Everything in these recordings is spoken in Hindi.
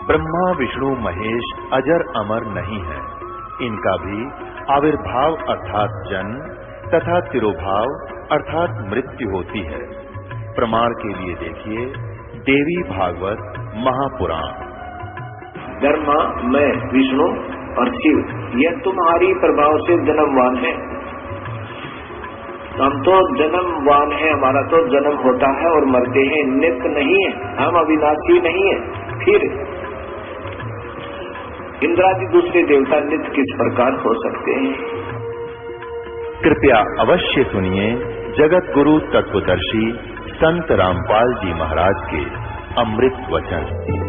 ब्रह्मा विष्णु महेश अजर अमर नहीं है, इनका भी आविर्भाव अर्थात जन्म तथा तिरोभाव अर्थात मृत्यु होती है। प्रमाण के लिए देखिए देवी भागवत महापुराण। ब्रह्मा, मैं, विष्णु और शिव, यह तुम्हारी प्रभाव से जन्मवान है। हम तो जन्मवान है, हमारा तो जन्म होता है और मरते हैं, नित्य नहीं है, हम अविनाशी नहीं है। फिर इंद्रादि दूसरे देवता नित्य किस प्रकार हो सकते हैं? कृपया अवश्य सुनिए जगत गुरु तत्वदर्शी संत रामपाल जी महाराज के अमृत वचन।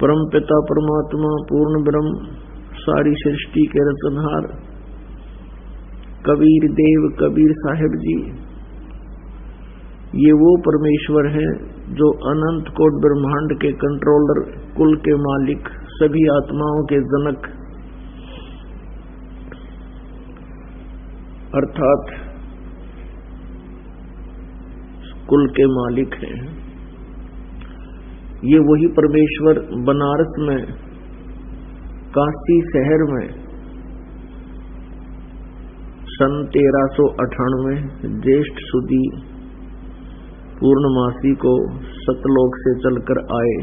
परम पिता परमात्मा पूर्ण ब्रह्म सारी सृष्टि के रचनहार कबीर देव कबीर साहिब जी, ये वो परमेश्वर हैं जो अनंत कोट ब्रह्मांड के कंट्रोलर, कुल के मालिक, सभी आत्माओं के जनक अर्थात कुल के मालिक हैं। ये वही परमेश्वर बनारस में, काशी शहर में सन 1398 ज्येष्ठ सुदी पूर्णमासी को सतलोक से चलकर आए,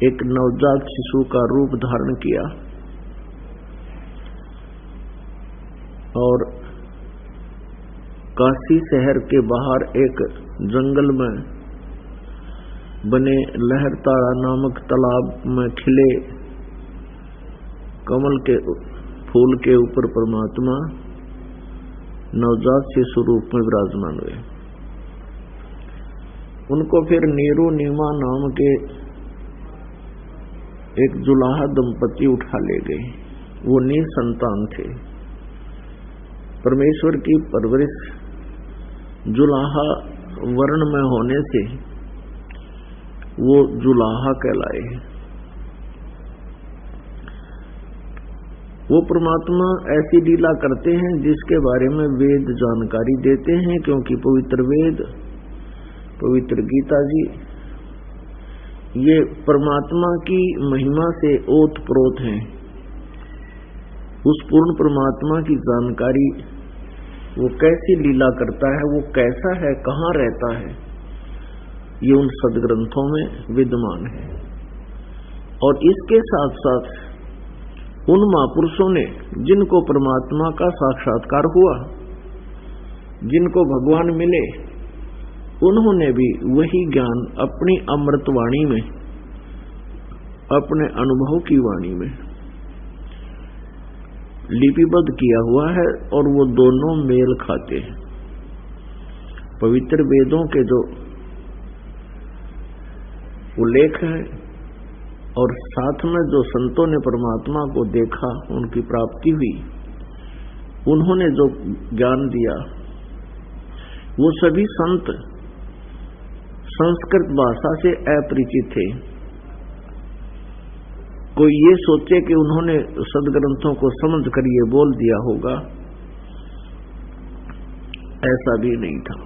एक नवजात शिशु का रूप धारण किया और काशी शहर के बाहर एक जंगल में बने लहरतारा नामक तालाब में खिले कमल के फूल के ऊपर परमात्मा नवजात शिशु रूप में विराजमान हुए। उनको फिर नीरू नीमा नाम के एक जुलाहा दंपति उठा ले गए। वो निसंतान थे। परमेश्वर की परवरिश जुलाहा वर्ण में होने से वो जुलाहा कहलाए। वो परमात्मा ऐसी लीला करते हैं जिसके बारे में वेद जानकारी देते हैं, क्योंकि पवित्र वेद, पवित्र गीता जी ये परमात्मा की महिमा से ओतप्रोत हैं। उस पूर्ण परमात्मा की जानकारी, वो कैसी लीला करता है, वो कैसा है, कहाँ रहता है, ये उन सदग्रंथों में विद्यमान है। और इसके साथ साथ उन महापुरुषों ने जिनको परमात्मा का साक्षात्कार हुआ, जिनको भगवान मिले, उन्होंने भी वही ज्ञान अपनी अमृतवाणी में, अपने अनुभव की वाणी में लिपिबद्ध किया हुआ है और वो दोनों मेल खाते हैं। पवित्र वेदों के जो उल्लेख है और साथ में जो संतों ने परमात्मा को देखा, उनकी प्राप्ति हुई, उन्होंने जो ज्ञान दिया, वो सभी संत संस्कृत भाषा से अपरिचित थे। कोई ये सोचे कि उन्होंने सदग्रंथों को समझकर ये बोल दिया होगा, ऐसा भी नहीं था।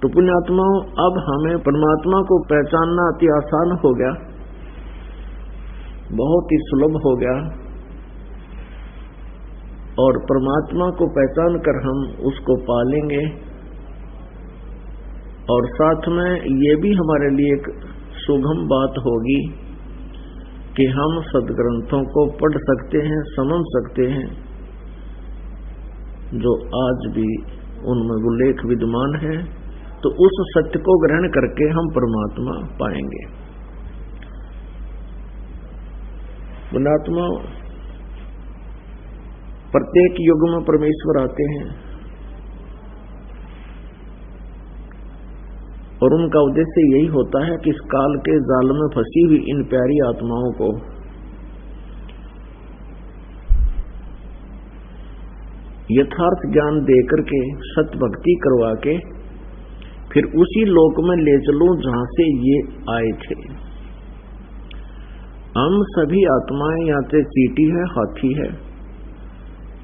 तो पुण्यात्माओं, अब हमें परमात्मा को पहचानना अति आसान हो गया, बहुत ही सुलभ हो गया, और परमात्मा को पहचान कर हम उसको पालेंगे। और साथ में ये भी हमारे लिए एक सुगम बात होगी कि हम सदग्रंथों को पढ़ सकते हैं, समझ सकते हैं, जो आज भी उनमें उल्लेख विद्यमान है, तो उस सत्य को ग्रहण करके हम परमात्मा पाएंगे। पुण्यात्मा, प्रत्येक युग में परमेश्वर आते हैं और उनका उद्देश्य यही होता है कि इस काल के जाल में फंसी हुई इन प्यारी आत्माओं को यथार्थ ज्ञान देकर के सत्य भक्ति करवा के फिर उसी लोक में ले चलूं जहां से ये आए थे। हम सभी आत्माएं या तो चींटी है, हाथी है,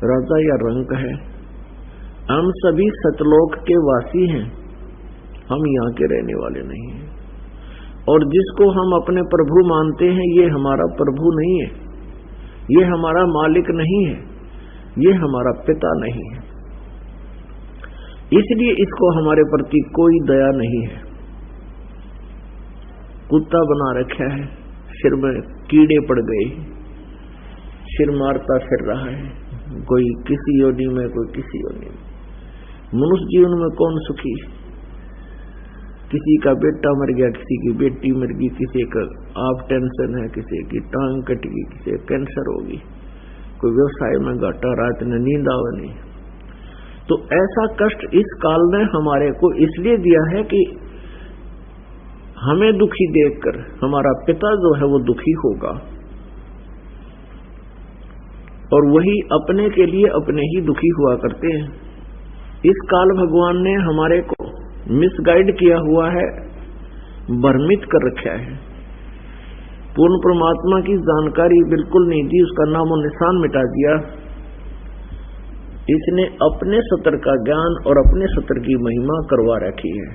राजा या रंक है, हम सभी सतलोक के वासी हैं, हम यहाँ के रहने वाले नहीं हैं। और जिसको हम अपने प्रभु मानते हैं, ये हमारा प्रभु नहीं है, ये हमारा मालिक नहीं है, ये हमारा पिता नहीं है। इसलिए इसको हमारे प्रति कोई दया नहीं है। कुत्ता बना रखा है, सिर में कीड़े पड़ गए, सिर मारता फिर रहा है, कोई किसी योनि में, कोई किसी योनि में। मनुष्य जीवन में कौन सुखी? किसी का बेटा मर गया, किसी की बेटी मर गई, किसी का आप टेंशन है, किसी की टांग कट गई, किसी का कैंसर होगी, कोई व्यवसाय में घाटा, रात में नींद आवे नहीं। तो ऐसा कष्ट इस काल ने हमारे को इसलिए दिया है कि हमें दुखी देखकर हमारा पिता जो है वो दुखी होगा, और वही अपने के लिए अपने ही दुखी हुआ करते हैं। इस काल भगवान ने हमारे को मिसगाइड किया हुआ है, भ्रमित कर रखा है, पूर्ण परमात्मा की जानकारी बिल्कुल नहीं दी, उसका नामो निशान मिटा दिया। इसने अपने सत्र का ज्ञान और अपने सत्र की महिमा करवा रखी है।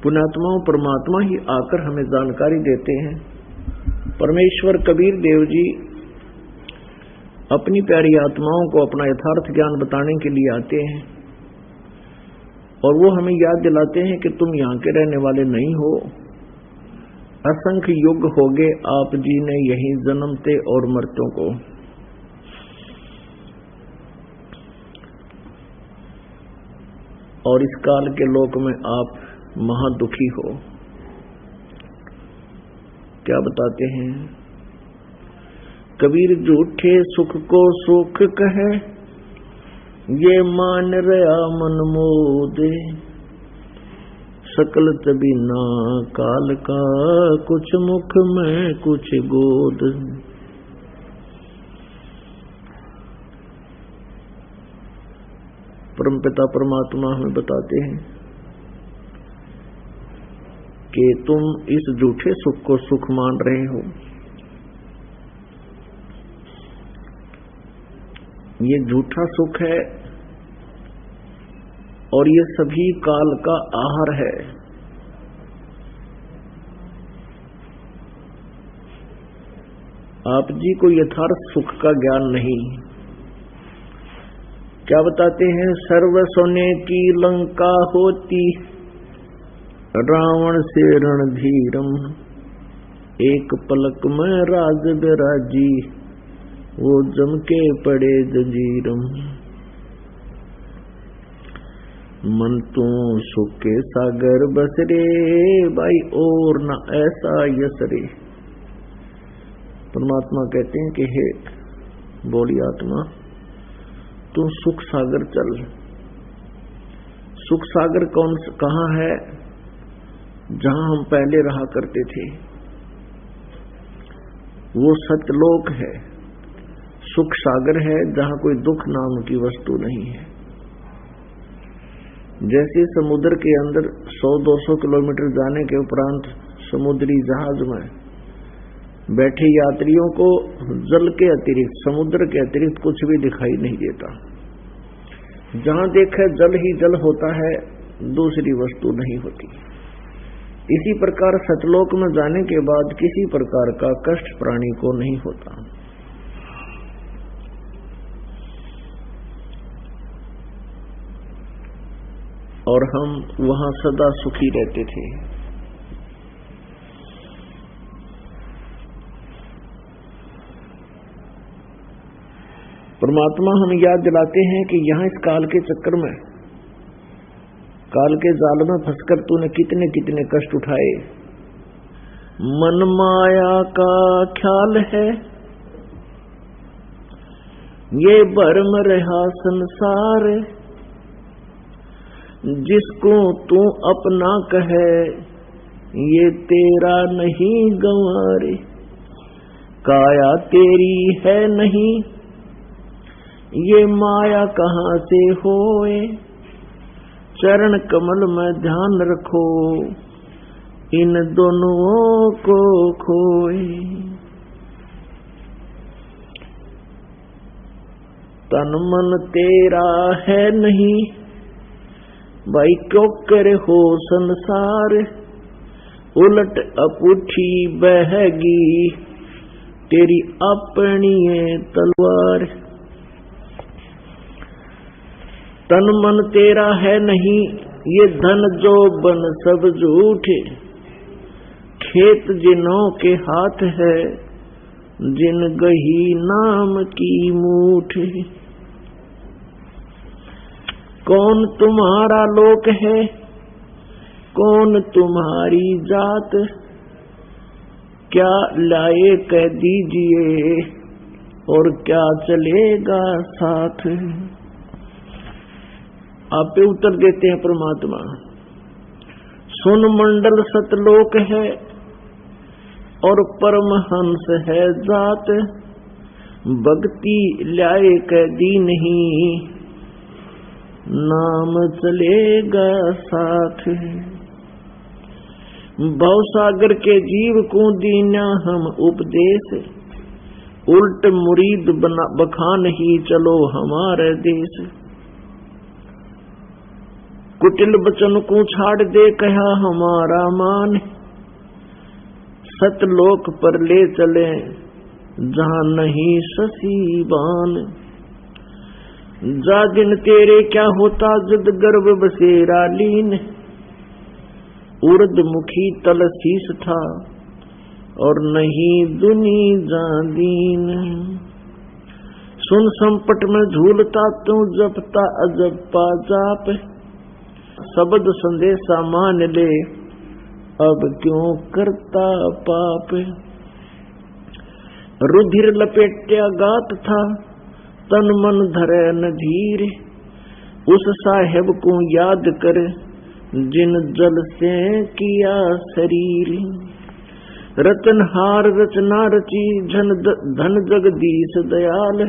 पुण्यात्माओं, परमात्मा ही आकर हमें जानकारी देते हैं। परमेश्वर कबीर देव जी अपनी प्यारी आत्माओं को अपना यथार्थ ज्ञान बताने के लिए आते हैं, और वो हमें याद दिलाते हैं कि तुम यहाँ के रहने वाले नहीं हो। असंख्य युग हो गए आप जी ने यहीं जन्मते और मरतों को। और इस काल के लोक में आप महादुखी हो। क्या बताते हैं कबीर? झूठे सुख को सुख कहे, ये मान रहा मन मोदे, सकल तभी ना काल का, कुछ मुख में कुछ गोद। परमपिता परमात्मा हमें बताते हैं कि तुम इस झूठे सुख को सुख मान रहे हो। ये झूठा सुख है और ये सभी काल का आहार है। आप जी को यथार्थ सुख का ज्ञान नहीं। क्या बताते हैं? सर्व सोने की लंका होती, रावण से रणधीरम, एक पलक में राज बिराजी, वो जम के पड़े जंजीरम। मन तू सुख के सागर बसरे, भाई और न ऐसा यसरे। परमात्मा कहते हैं कि हे बोली आत्मा, तू सुख सागर चल। सुख सागर कहाँ है? जहां हम पहले रहा करते थे, वो सतलोक है। सुख सागर है जहां कोई दुख नाम की वस्तु नहीं है। जैसे समुद्र के अंदर 100-200 किलोमीटर जाने के उपरांत समुद्री जहाज में बैठे यात्रियों को जल के अतिरिक्त, समुद्र के अतिरिक्त कुछ भी दिखाई नहीं देता। जहां देखे जल ही जल होता है, दूसरी वस्तु नहीं होती। इसी प्रकार सतलोक में जाने के बाद किसी प्रकार का कष्ट प्राणी को नहीं होता। और हम वहां सदा सुखी रहते थे। परमात्मा हम याद दिलाते हैं कि यहाँ इस काल के चक्कर में, काल के जाल में फंसकर तूने कितने कितने कष्ट उठाए। मन माया का ख्याल है, ये भरम रहा संसार, जिसको तू अपना कहे ये तेरा नहीं गंवारे। काया तेरी है नहीं, ये माया कहाँ से होए। चरण कमल में ध्यान रखो, इन दोनों को खोए। तन मन तेरा है नहीं, भाई क्यों करे हो संसार। उलट अपूठी बहगी तेरी अपनी तलवार। तन मन तेरा है नहीं, ये धन जो बन सब झूठे। खेत जिनों के हाथ है, जिन गही नाम की मूठ। कौन तुम्हारा लोक है, कौन तुम्हारी जात। क्या लाए कह दीजिए, और क्या चलेगा साथ। आप पे उत्तर देते हैं परमात्मा। सुन मंडल सतलोक है, और परमहंस है जात। भक्ति लाए कह दी नहीं, नाम चलेगा साथ। भवसागर के जीव को दीना हम उपदेश। उल्ट मुरीद बखान ही चलो हमारे देश। कुटिल बचन को छाड़ दे कहा हमारा मान। सतलोक पर ले चले जहां नहीं शशिबान। जा दिन तेरे क्या होता जद गर्भ बसेरा लीन। उर्द मुखी तल शीस था और नहीं दुनी जादीन। सुन संपट में झूलता तू जपता अजपा जाप। शब्द संदेशा मान ले अब क्यों करता पाप। रुधिर लपेट्या गात था तन मन धरे न धीर। उस साहेब को याद कर जिन जल से किया शरीर। रचनहार रचना रची धन जगदीश दयाल।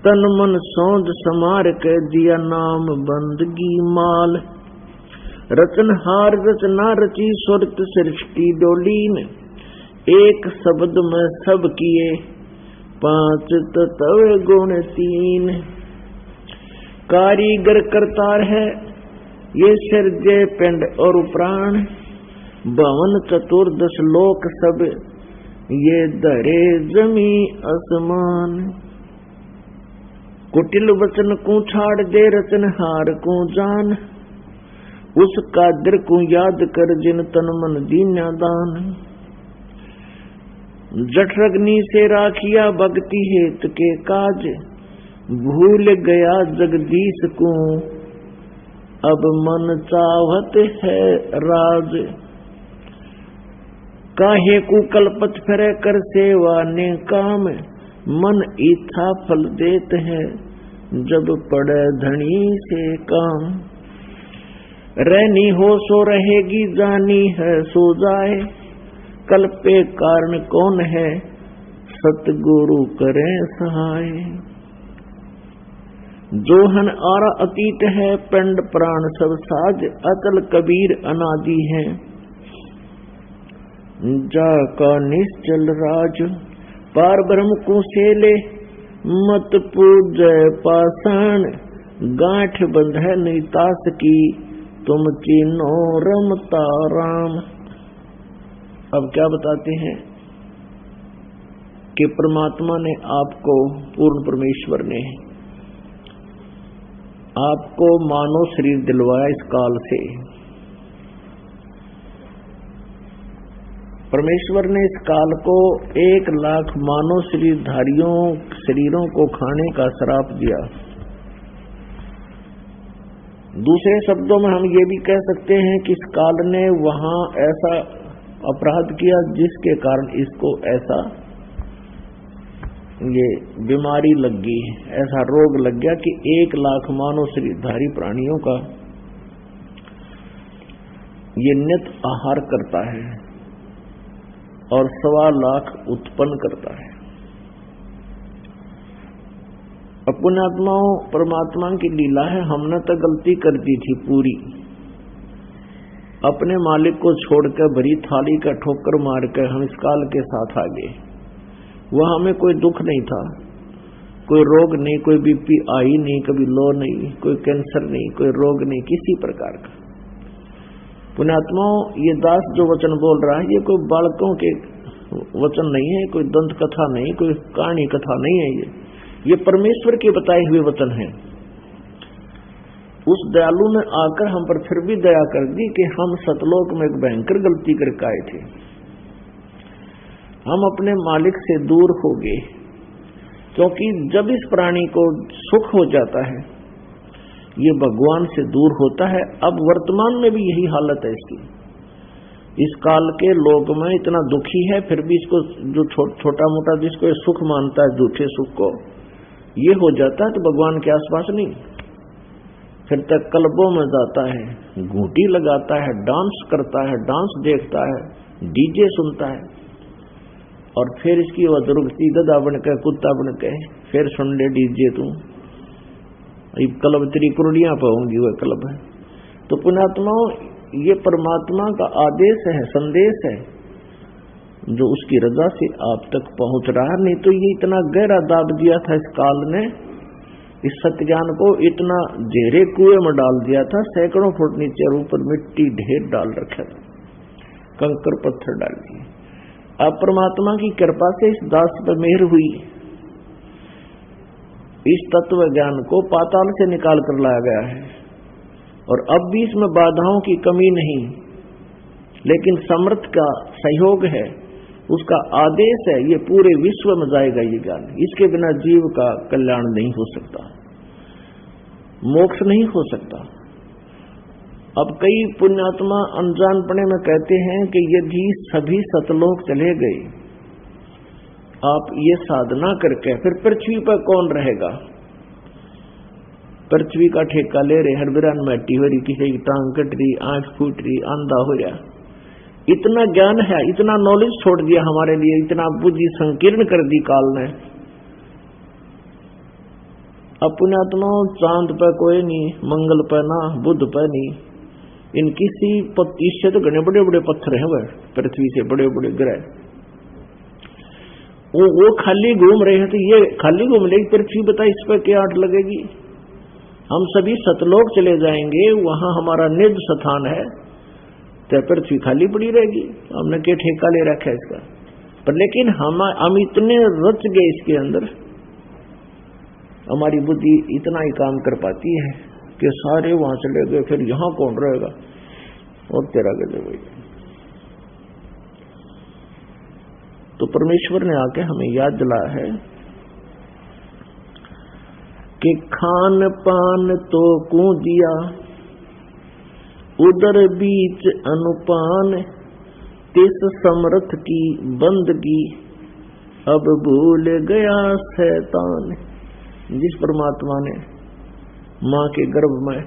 तन मन सौंद समार के दिया नाम बंदगी माल। रचनहार रचना रची सुरत सृष्टि डोलीन। एक शब्द में सब किए पांच तत्व गुण तीन। कारीगर करतार है ये सर्जे पिंड और प्राण। भवन चतुर्दश लोक सब ये दरे जमी आसमान। कुटिल वचन को छाड़ दे रचनहार को जान। उस कादिर को याद कर जिन तन मन दीन्या दान। जठरग्नि से राखिया भक्ति हेत के काज। भूल गया जगदीश को अब मन चाहत है राज। काहे को कल्पत फिरे कर सेवा ने काम। मन इच्छा फल देत है जब पड़े धनी से काम। रहनी हो सो रहेगी जानी है सो जाए। कल पे कारण कौन है सतगुरु करे सहाय। जोहन आरा अतीत है पिंड प्राण सब साज। अचल कबीर अनादि है जा का निश्चल राज। पार ब्रह्म को सेले मत पूजय पाषाण। गांठ बंधे नितास की तुम चिन्हो रमता राम। अब क्या बताते हैं कि परमात्मा ने आपको, पूर्ण परमेश्वर ने आपको मानव शरीर दिलवाया इस काल से। परमेश्वर ने इस काल को 1 लाख मानव शरीरों को खाने का श्राप दिया। दूसरे शब्दों में हम ये भी कह सकते हैं कि इस काल ने वहां ऐसा अपराध किया जिसके कारण इसको ऐसा ये बीमारी लग गई, ऐसा रोग लग गया कि 1 लाख मानव शरीरधारी प्राणियों का ये नित आहार करता है और 1.25 लाख उत्पन्न करता है। पुण्यात्माओं, परमात्मा की लीला है। हमने तो गलती कर दी थी पूरी, अपने मालिक को छोड़कर भरी थाली का ठोकर मार कर हम इस काल के साथ आ गए। वह हमें कोई दुख नहीं था, कोई रोग नहीं, कोई बीपी आई नहीं, कभी लो नहीं, कोई कैंसर नहीं, कोई रोग नहीं किसी प्रकार का। पुण्यात्माओं, ये दास जो वचन बोल रहा है ये कोई बालकों के वचन नहीं है, कोई दंत कथा नहीं, कोई कहानी कथा नहीं है। ये परमेश्वर के बताए हुए वचन हैं। उस दयालु ने आकर हम पर फिर भी दया कर दी कि हम सतलोक में एक भयंकर गलती करके आए थे। हम अपने मालिक से दूर हो गए, क्योंकि जब इस प्राणी को सुख हो जाता है ये भगवान से दूर होता है। अब वर्तमान में भी यही हालत है इसकी। इस काल के लोग में इतना दुखी है, फिर भी इसको जो छोटा मोटा जिसको सुख मानता है, झूठे सुख को, ये हो जाता है तो भगवान के आसपास नहीं, फिर तक क्लबों में जाता है, घूंटी लगाता है, डांस करता है, डांस देखता है, डीजे सुनता है, और फिर इसकी वह दुर्गति गधा बनकर कुत्ता बनकर फिर सुन ले डीजे तू, क्लब तेरी कुरड़ियां पाऊंगी वह क्लब है। तो पुण्यात्माओं, ये परमात्मा का आदेश है, संदेश है, जो उसकी रजा से आप तक पहुंच रहा है। नहीं तो ये इतना गहरा दाब दिया था इस काल ने, इस सत्य ज्ञान को इतना गहरे कुएं में डाल दिया था, सैकड़ों फुट नीचे और ऊपर मिट्टी ढेर डाल रखा था, कंकर पत्थर डाल दिए। अब परमात्मा की कृपा से इस दास पर मेहर हुई, इस तत्व ज्ञान को पाताल से निकाल कर लाया गया है, और अब भी इसमें बाधाओं की कमी नहीं, लेकिन समर्थ का सहयोग है, उसका आदेश है, ये पूरे विश्व में जाएगा ये ज्ञान। इसके बिना जीव का कल्याण नहीं हो सकता, मोक्ष नहीं हो सकता। अब कई पुण्यात्मा अनजानपने में कहते हैं कि यदि सभी सतलोक चले गए, आप ये साधना करके फिर पृथ्वी पर कौन रहेगा? पृथ्वी का ठेका ले रहे, हर बिरान मैटी हो रही, किसी की टांग कट रही, आंख फूट रही, अंधा हो रहा। इतना ज्ञान है, इतना नॉलेज छोड़ दिया हमारे लिए, इतना बुद्धि संकीर्ण कर दी काल ने। अब पुण्यात्माओं, चांद पर कोई नहीं, मंगल पर ना, बुध पर नहीं, इन किसी इससे तो घने बड़े बड़े पत्थर हैं, वह पृथ्वी से बड़े बड़े ग्रह, वो खाली घूम रहे हैं, तो ये खाली घूम लेगी पृथ्वी, बता इस पर क्या आठ लगेगी? हम सभी सतलोक चले जाएंगे, वहां हमारा निज स्थान है, तो पृथ्वी खाली पड़ी रहेगी। हमने क्या ठेका ले रखा है इसका? पर लेकिन हम इतने रच गए इसके अंदर, हमारी बुद्धि इतना ही काम कर पाती है कि सारे वहां चले गए, फिर यहां कौन रहेगा? और तेरा गजब है। तो परमेश्वर ने आके हमें याद दिलाया है कि खान पान तो कू दिया, उदर बीच अनुपान, तिस समर्थ की बंदगी, अब भूल गया शैतान। जिस परमात्मा ने मां के गर्भ में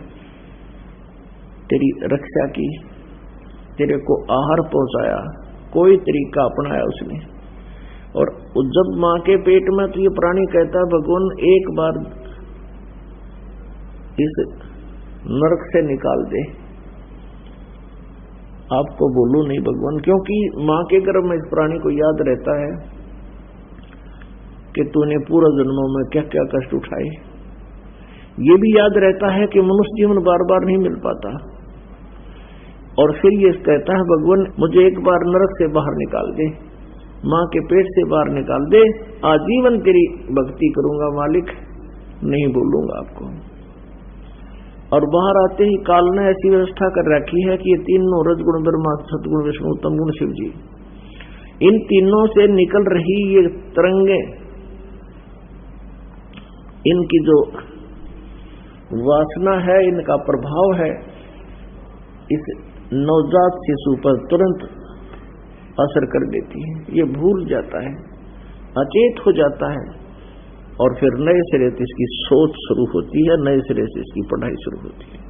तेरी रक्षा की, तेरे को आहार पहुंचाया, कोई तरीका अपनाया उसने, और जब मां के पेट में, तो ये प्राणी कहता है भगवान एक बार इस नरक से निकाल दे। आपको बोलू नहीं भगवान, क्योंकि मां के गर्भ में इस प्राणी को याद रहता है कि तूने पूरा जन्मों में क्या क्या कष्ट उठाए। ये भी याद रहता है कि मनुष्य जीवन बार बार नहीं मिल पाता, और फिर ये कहता है भगवान मुझे एक बार नरक से बाहर निकाल दे, मां के पेट से बाहर निकाल दे, आजीवन तेरी भक्ति करूंगा मालिक, नहीं बोलूंगा आपको। और बाहर आते ही काल ने ऐसी व्यवस्था कर रखी है कि ये तीनों रजगुण ब्रह्मा, सतगुण विष्णु, उत्तम गुण शिव जी, इन तीनों से निकल रही ये तरंगे, इनकी जो वासना है, इनका प्रभाव है, इस नवजात शिशु पर तुरंत असर कर देती है। ये भूल जाता है, अचेत हो जाता है, और फिर नए सिरे से इसकी सोच शुरू होती है, नए सिरे से इसकी पढ़ाई शुरू होती है।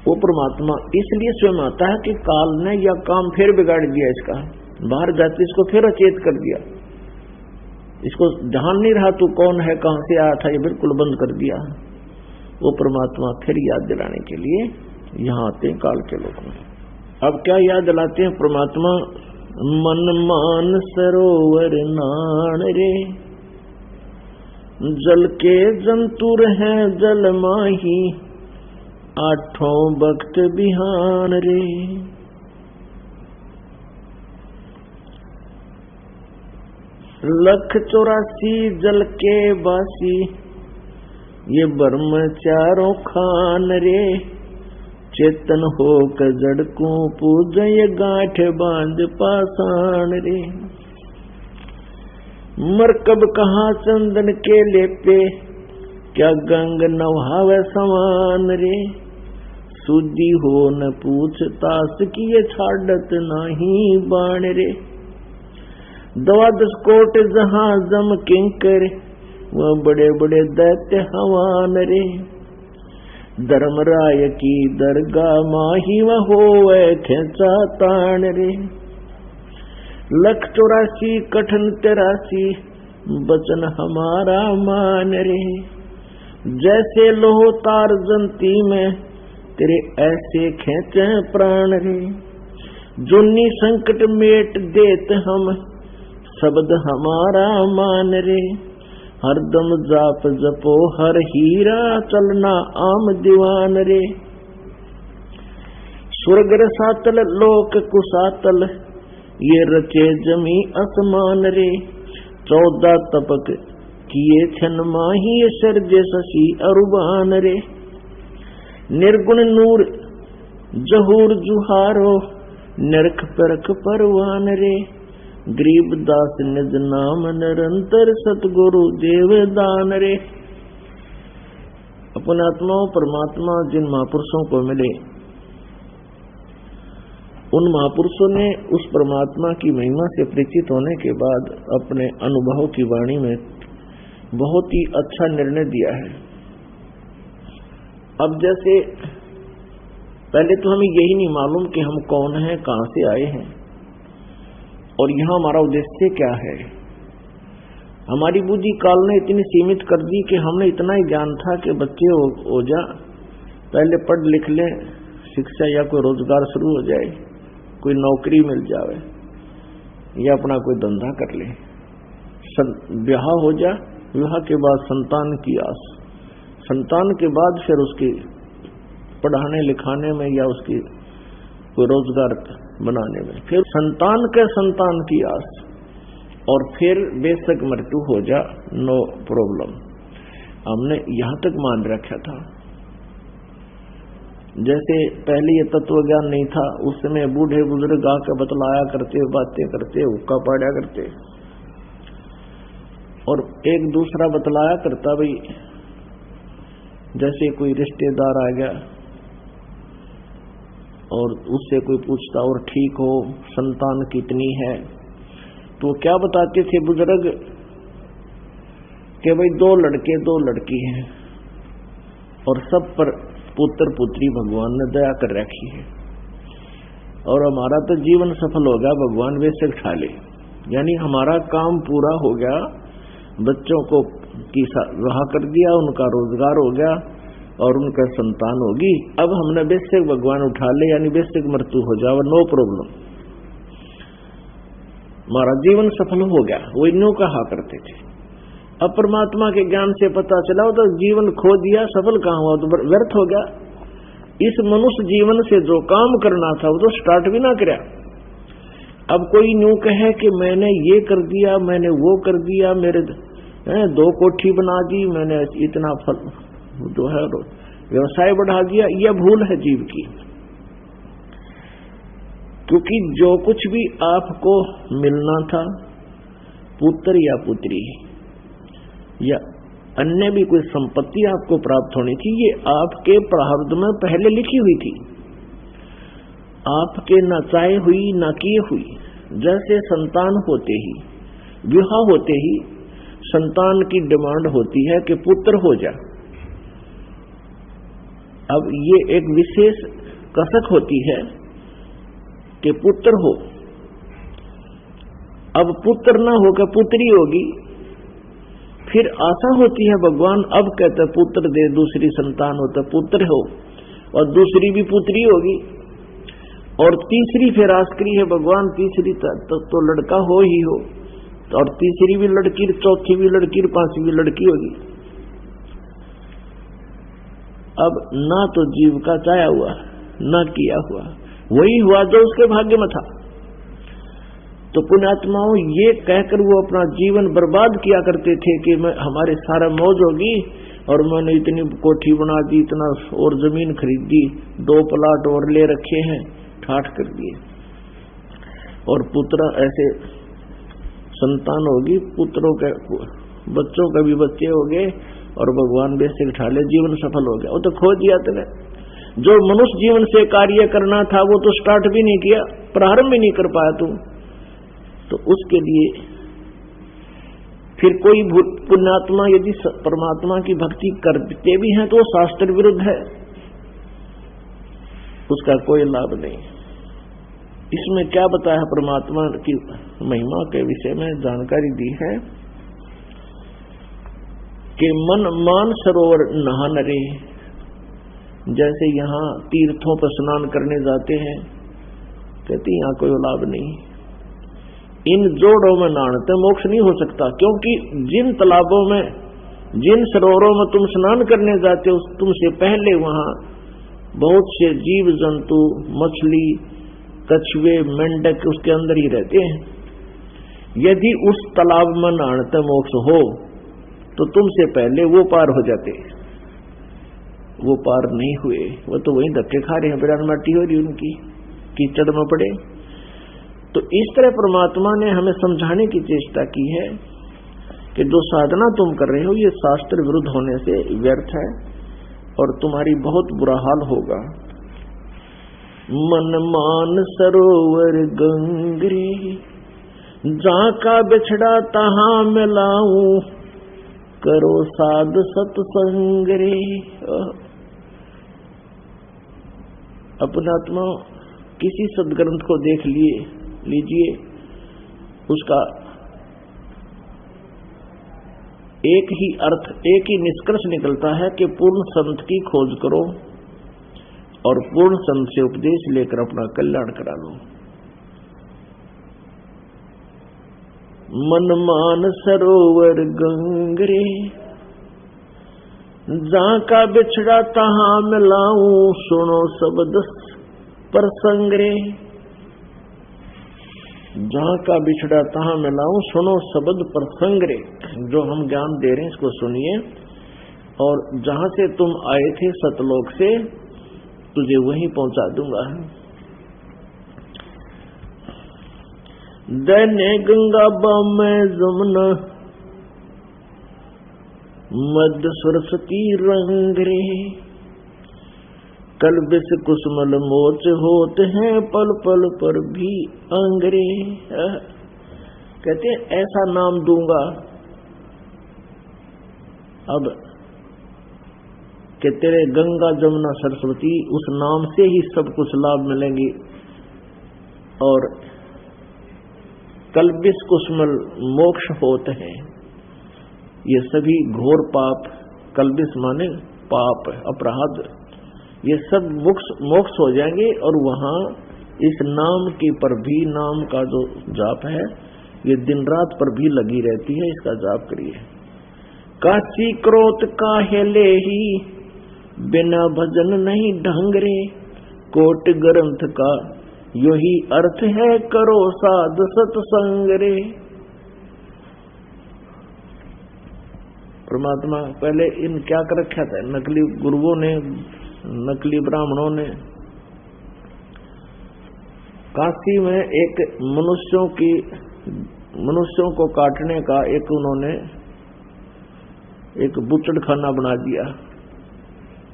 वो परमात्मा इसलिए स्वयं आता है कि काल ने यह काम फिर बिगाड़ दिया इसका, बाहर जाते इसको फिर अचेत कर दिया, इसको ध्यान नहीं रहा तू कौन है, कहां से आया था, ये बिल्कुल बंद कर दिया। वो परमात्मा फिर याद दिलाने के लिए यहाँ आते हैं काल के लोग में। अब क्या याद दिलाते हैं परमात्मा? मन मान सरोवर नाण रे, जल के जंतुर हैं जल माही, आठों भक्त बिहान रे। लख 84 जल के बासी, ये ब्रह्म चारों खान रे। चेतन हो जड़ को पूजय गांठ बांध पाषाण रे। मरकब कहाँ चंदन के लेपे, क्या गंग नवहावे समान रे। सुधी हो न पूछतास किए छाड़त नाही बाण रे। 12 कोट जहां जम किंकर, वह बड़े बड़े दैत्य हवान रे। धर्मराय की दरगाह माही वह होवे खेचा ताण रे। लख 84 कठन 83 बचन हमारा मान रे। जैसे लोह तार जंती में, तेरे ऐसे खेचे प्राण रे। जुन्नी संकट मेट देत हम, शब्द हमारा मान रे। हरदम जाप जपो हर हीरा, चलना आम दीवान रे। स्वर्ग रसातल लोक कुसातल, ये रचे जमी आसमान रे। 14 तपक किए छन माही, सर्जे शशि अरुबान रे। निर्गुण नूर जहूर जुहारो, नरख परख परवान रे। गरीब दास निज नाम निरंतर, सतगुरु देव दान रे। अपने आत्माओं परमात्मा जिन महापुरुषों को मिले, उन महापुरुषों ने उस परमात्मा की महिमा से परिचित होने के बाद अपने अनुभव की वाणी में बहुत ही अच्छा निर्णय दिया है। अब जैसे पहले तो हमें यही नहीं मालूम कि हम कौन हैं, कहां से आए हैं और यहाँ हमारा उद्देश्य क्या है। हमारी बुद्धि काल ने इतनी सीमित कर दी कि हमने इतना ही ज्ञान था कि बच्चे हो जा, पहले पढ़ लिख ले, शिक्षा या कोई रोजगार शुरू हो जाए, कोई नौकरी मिल जावे या अपना कोई धंधा कर ले, ब्याह हो जा, विवाह के बाद संतान की आस, संतान के बाद फिर उसकी पढ़ाने लिखाने में या उसकी कोई रोजगार बनाने में, फिर संतान के संतान की आस, और फिर बेशक मृत्यु हो जा, नो प्रॉब्लम। हमने यहां तक मान रखा था। जैसे पहले ये तत्व ज्ञान नहीं था, उस समय बूढ़े बुजुर्ग आकर बतलाया करते, बातें करते, हुक्का पाड़ा करते, और एक दूसरा बतलाया करता, भाई जैसे कोई रिश्तेदार आ गया और उससे कोई पूछता और ठीक हो, संतान कितनी है, तो क्या बताते थे बुजुर्ग कि भाई 2 लड़के 2 लड़की हैं और सब पर पुत्र पुत्री भगवान ने दया कर रखी है, और हमारा तो जीवन सफल हो गया, भगवान बेशक खा ले, यानी हमारा काम पूरा हो गया, बच्चों को की विवाह कर दिया, उनका रोजगार हो गया और उनका संतान होगी। अब हमने बेशक भगवान उठा ले, यानी बेशक मृत्यु हो जाए, नो प्रॉब्लम, हमारा जीवन सफल हो गया, वो इन्हों कहा करते थे। अब परमात्मा के ज्ञान से पता चला तो जीवन खो दिया, सफल कहाँ हुआ, तो व्यर्थ हो गया। इस मनुष्य जीवन से जो काम करना था वो तो स्टार्ट भी ना कराया। अब कोई न्यू कहे कि मैंने ये कर दिया, मैंने वो कर दिया, मेरे 2 कोठी बना दी, मैंने इतना फल जो है व्यवसाय बढ़ा दिया, यह भूल है जीव की। क्योंकि जो कुछ भी आपको मिलना था, पुत्र या पुत्री या अन्य भी कोई संपत्ति आपको प्राप्त होनी थी, ये आपके प्रारब्ध में पहले लिखी हुई थी, आपके न चाहे हुई न किए हुई। जैसे संतान होते ही, विवाह होते ही संतान की डिमांड होती है कि पुत्र हो जा। अब ये एक विशेष कसक होती है कि पुत्र हो। अब पुत्र ना होकर पुत्री होगी, फिर आशा होती है, भगवान अब कहते पुत्र दे, दूसरी संतान हो तो पुत्र हो, और दूसरी भी पुत्री होगी, और तीसरी फिर आस करी है भगवान तीसरी तो लड़का हो ही हो, और तीसरी भी लड़की, चौथी भी लड़की, पांचवी भी लड़की होगी। अब ना तो जीव का चाया हुआ ना किया हुआ, वही हुआ जो उसके भाग्य में था। तो पुण्यात्माओं ये कहकर वो अपना जीवन बर्बाद किया करते थे कि मैं हमारे सारा मौज होगी, और मैंने इतनी कोठी बना दी, इतना और जमीन खरीदी, 2 प्लाट और ले रखे हैं, ठाठ कर दिए। और पुत्र ऐसे संतान होगी, पुत्रों के बच्चों के भी बच्चे हो गए, और भगवान वैसे उठा ले, जीवन सफल हो गया। वो तो खो दिया तुमने। जो मनुष्य जीवन से कार्य करना था वो तो स्टार्ट भी नहीं किया, प्रारंभ भी नहीं कर पाया तुम। तो उसके लिए फिर कोई पुण्यात्मा यदि परमात्मा की भक्ति करते भी हैं तो वो शास्त्र विरुद्ध है, उसका कोई लाभ नहीं। इसमें क्या बताया परमात्मा की महिमा के विषय में जानकारी दी है कि मन मान सरोवर नहान रे। जैसे यहाँ तीर्थों पर स्नान करने जाते हैं, कहते यहाँ कोई लाभ नहीं, इन जोड़ों में नहाने मोक्ष नहीं हो सकता, क्योंकि जिन तालाबों में, जिन सरोवरों में तुम स्नान करने जाते हो, तुमसे पहले वहां बहुत से जीव जंतु, मछली, कछुए, मेंढक उसके अंदर ही रहते हैं। यदि उस तालाब में नहाने मोक्ष हो तो तुमसे पहले वो पार हो जाते, वो पार नहीं हुए, वो तो वहीं धक्के खा रहे हैं, बिरान माटी हो रही उनकी, कीचड़ में पड़े। तो इस तरह परमात्मा ने हमें समझाने की चेष्टा की है कि जो साधना तुम कर रहे हो ये शास्त्र विरुद्ध होने से व्यर्थ है और तुम्हारी बहुत बुरा हाल होगा। मन मान सरोवर गंगरे, जहाँ का बिछड़ा तहाँ मिलाऊं, करो साध सत्संग रे। अपना आत्मा किसी सदग्रंथ को देख लीजिए, उसका एक ही अर्थ, एक ही निष्कर्ष निकलता है कि पूर्ण संत की खोज करो और पूर्ण संत से उपदेश लेकर अपना कल्याण करा लो। मन मान सरोवर गंगरे, जहाँ का बिछड़ा तहाँ मिलाऊं, सुनो शब्द प्रसंग रे। जहाँ का बिछड़ा तहाँ मिलाऊं, सुनो शब्द प्रसंग रे। जो हम ज्ञान दे रहे हैं इसको सुनिए, और जहाँ से तुम आए थे सतलोक से, तुझे वहीं पहुंचा दूंगा। दैने गंगा बामे जमुना, मध्य सरस्वती रंग रे। कल बिस कुसुमल मोच होते हैं, पल पल पर भी अंगरे। कहते हैं ऐसा नाम दूंगा अब कि तेरे गंगा जमुना सरस्वती, उस नाम से ही सब कुछ लाभ मिलेंगे। और कल्बिस कुसुमल मोक्ष होते हैं, ये सभी घोर पाप, कल्बिस माने पाप, अपराध, ये सब मोक्ष हो जाएंगे। और वहां इस नाम के पर भी, नाम का जो जाप है ये दिन रात पर भी लगी रहती है, इसका जाप करिए। काशी क्रोध काहे ले ही, बिना भजन नहीं ढंग रे। कोट ग्रंथ का यही अर्थ है, करो साध सत्संग रे। परमात्मा पहले इन क्या कर रखा था, नकली गुरुओं ने, नकली ब्राह्मणों ने काशी में एक मनुष्यों को काटने का उन्होंने एक बुचड़खाना बना दिया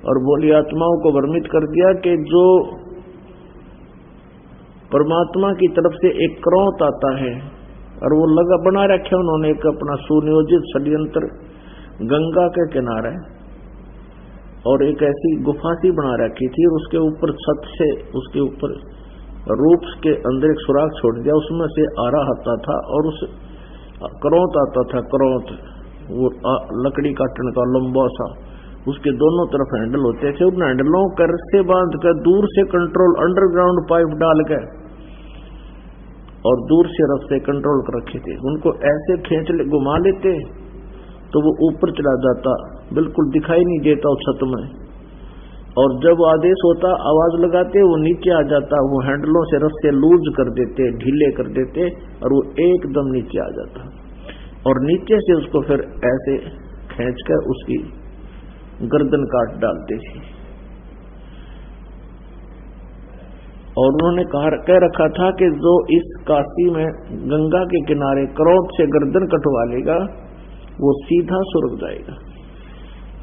और बोली आत्माओं को भ्रमित कर दिया कि जो परमात्मा की तरफ से एक क्रोध आता है, और वो लगा बना रखे उन्होंने एक अपना सुनियोजित षड्यंत्र गंगा के किनारे, और एक ऐसी गुफा सी बना रखी थी, और उसके ऊपर छत से उसके ऊपर रूप के अंदर एक सुराख छोड़ दिया, उसमें से आरा आता था और उस क्रोध आता था, क्रोध वो लकड़ी काटने का लंबा सा, उसके दोनों तरफ हैंडल होते थे, उन हैंडलों कर से बांध कर दूर से कंट्रोल अंडरग्राउंड पाइप डाल के और दूर से रस्ते कंट्रोल कर रखे थे। उनको ऐसे खींच घुमा लेते तो वो ऊपर चला जाता, बिल्कुल दिखाई नहीं देता उस छत में, और जब आदेश होता आवाज लगाते वो नीचे आ जाता, वो हैंडलों से रस्ते लूज कर देते, ढीले कर देते, और वो एकदम नीचे आ जाता, और नीचे से उसको फिर ऐसे खींचकर उसकी गर्दन काट डालते थे। और उन्होंने कह रखा था कि जो इस काशी में गंगा के किनारे क्रोध से गर्दन कटवा लेगा वो सीधा स्वर्ग जाएगा।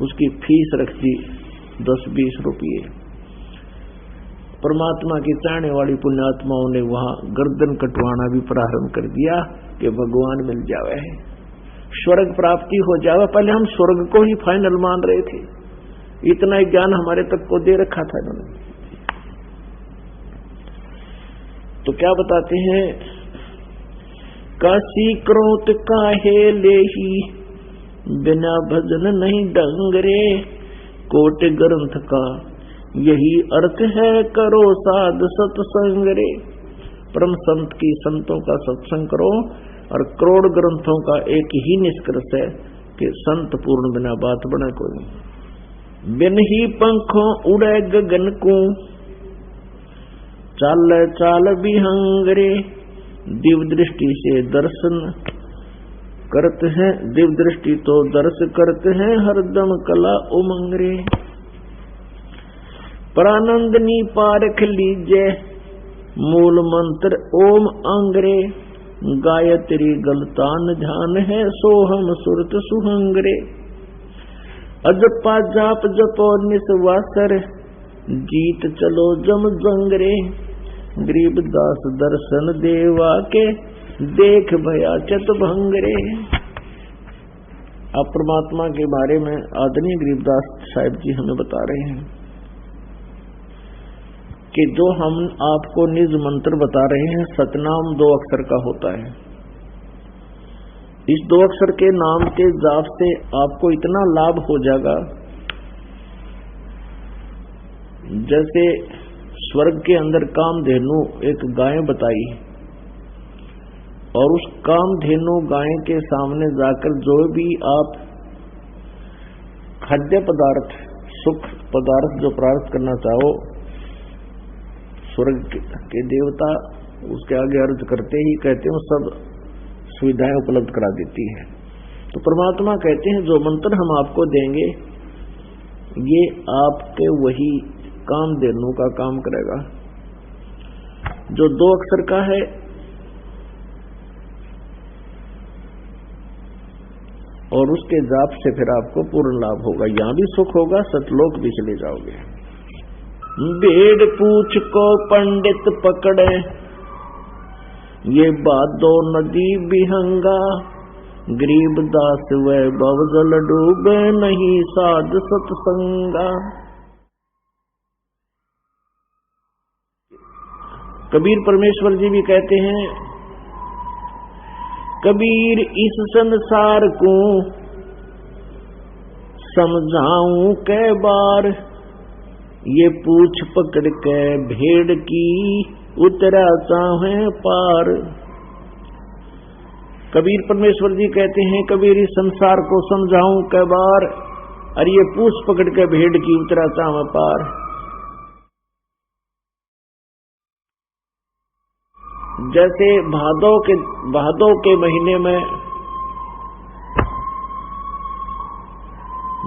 उसकी फीस रख दी 10-20 रुपये। परमात्मा की चाहने वाली पुण्यात्माओं ने वहां गर्दन कटवाना भी प्रारंभ कर दिया कि भगवान मिल जावे, स्वर्ग प्राप्ति हो जावे। पहले हम स्वर्ग को ही फाइनल मान रहे थे, इतना ही ज्ञान हमारे तक को दे रखा था इन्होंने। तो क्या बताते हैं, काशी क्रोध काहे लेही, बिना भजन नहीं डंगरे, कोट ग्रंथ का यही अर्थ है, करो साध सत्संग रे। परम संत की संतों का सत्संग करो, और करोड़ ग्रंथों का एक ही निष्कर्ष है कि संत पूर्ण बिना बात बने कोई नहीं। बिन ही पंखों उड़े गगन को, चाल चाल विहंगरे, दिव्य दृष्टि से दर्शन करते हैं, दिव्य दृष्टि तो दर्श करते हैं, हरदम कला उमंगरे। परानंदनी पारख लीजे, मूल मंत्र ओम अंगरे, गायत्री गलतान ध्यान है, सोहम सुरत सुहंगरे। अजपा जाप जपो निस्वासर, जीत चलो जम जंगरे, गरीबदास दर्शन देवा के, देख भया चत भंगरे। अब परमात्मा के बारे में आदरणीय गरीबदास साहिब जी हमें बता रहे हैं कि जो हम आपको निज मंत्र बता रहे हैं, सतनाम 2 अक्षर का होता है। इस 2 अक्षर के नाम के जाप से आपको इतना लाभ हो जाएगा, जैसे स्वर्ग के अंदर कामधेनु एक गाय बताई, और उस कामधेनु गाय के सामने जाकर जो भी आप खाद्य पदार्थ, सुख पदार्थ जो प्राप्त करना चाहो, स्वर्ग के देवता उसके आगे अर्ज करते ही कहते हैं सब सुविधाएं उपलब्ध करा देती है। तो परमात्मा कहते हैं जो मंत्र हम आपको देंगे ये आपके वही कामधेनु का काम करेगा, जो 2 अक्षर का है, और उसके जाप से फिर आपको पूर्ण लाभ होगा, यहां भी सुख होगा, सतलोक भी चले जाओगे। भेड़ पूछ को पंडित पकड़े, ये बादो नदी बिहंगा, गरीबदास वैभव जल डूबे, नहीं साध सत्संगा। कबीर परमेश्वर जी भी कहते हैं, कबीर इस संसार को समझाऊं कै बार, ये पूछ पकड़ के भेड़ की उतरा चाहे पार। कबीर परमेश्वर जी कहते हैं, कबीर इस संसार को समझाऊं कै बार, और ये पूछ पकड़ के भेड़ की उतरा चाहे पार। जैसे भादों के महीने में,